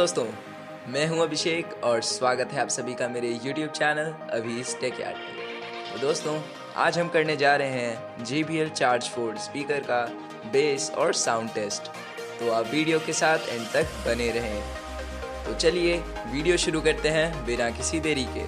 दोस्तों, मैं हूं अभिषेक और स्वागत है आप सभी का मेरे YouTube चैनल abhistechyard में। तो दोस्तों, आज हम करने जा रहे हैं JBL चार्ज 4 स्पीकर का बेस और साउंड टेस्ट। तो आप वीडियो के साथ एंड तक बने रहें। तो चलिए वीडियो शुरू करते हैं बिना किसी देरी के।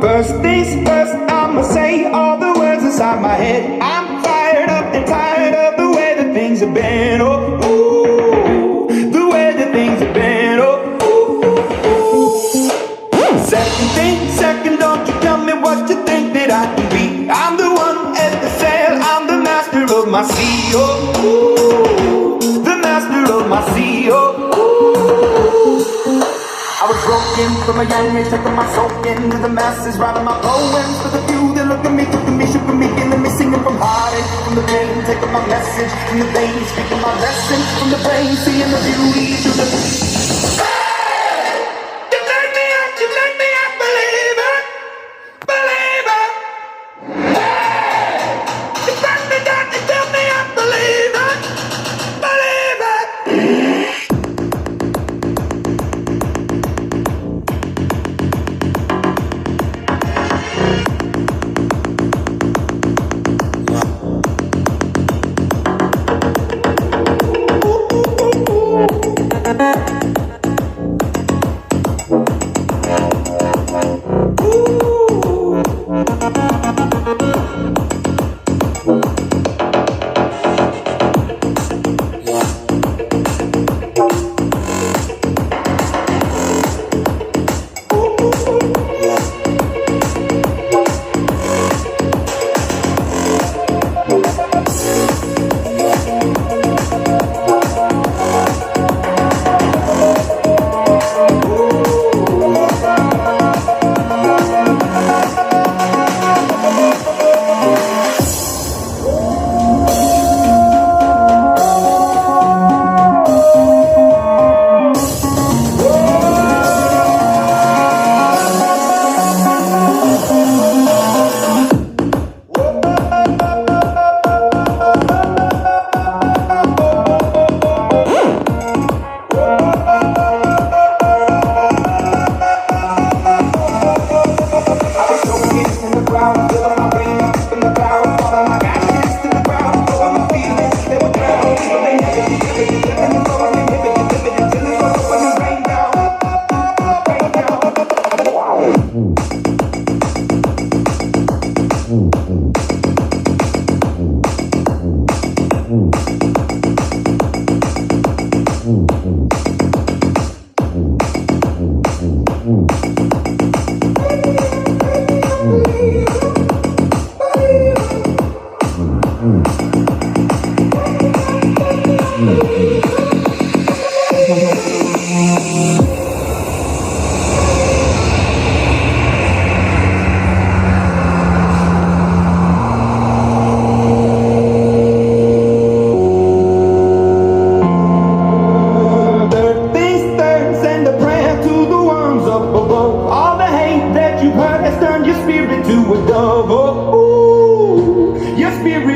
First things first, I'ma say all the words inside my head. I'm fired up and tired of the way that things have been. Oh, ooh, the way that things have been. Oh, ooh, ooh. Second thing, second, don't you tell me what you think that I can be. I'm the one at the sail, I'm the master of my sea. Oh, ooh, the master of my sea. Oh, ooh. I was broken from a young age, taking my soul into the masses, writing my poems for the few that look at me, took at me, shook at me, killing me, singing from heartache, from the pain, taking my message from the veins, speaking my lesson from the brain, seeing the beauty through the. You make me a believer, believer. You brought me down, you tell me I'm believer, believer.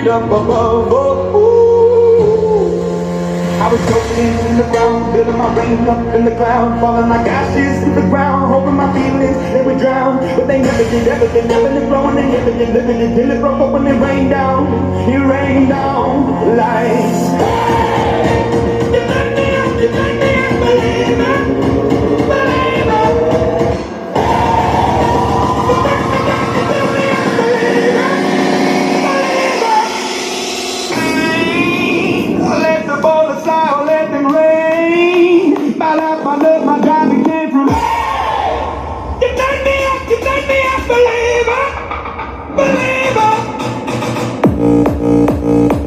Up above, oh, ooh. I was choking in the ground, building my rain up in the cloud, falling like ashes to the ground, hoping my feelings they would drown, but they never did. Everything happened and growing and living and living until it broke up when it rained down. It rained down like. You make me up, believer, believer. My love, my driving came from. You make me a believer, believer. Ooh.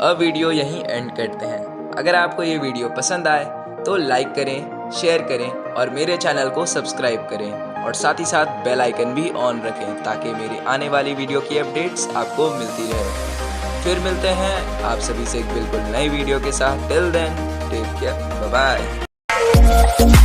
अब video यहीं and करते हैं। अगर आपको ये video पसंद आए तो लाइक करें, शेयर करें और मेरे चैनल को सब्सक्राइब करें और साथ ही साथ बेल आइकन भी ऑन रखें ताकि मेरी आने वाली वीडियो की अपडेट्स आपको मिलती रहे। फिर मिलते हैं आप सभी से एक बिल्कुल नई वीडियो के साथ। Till then take care, bye bye.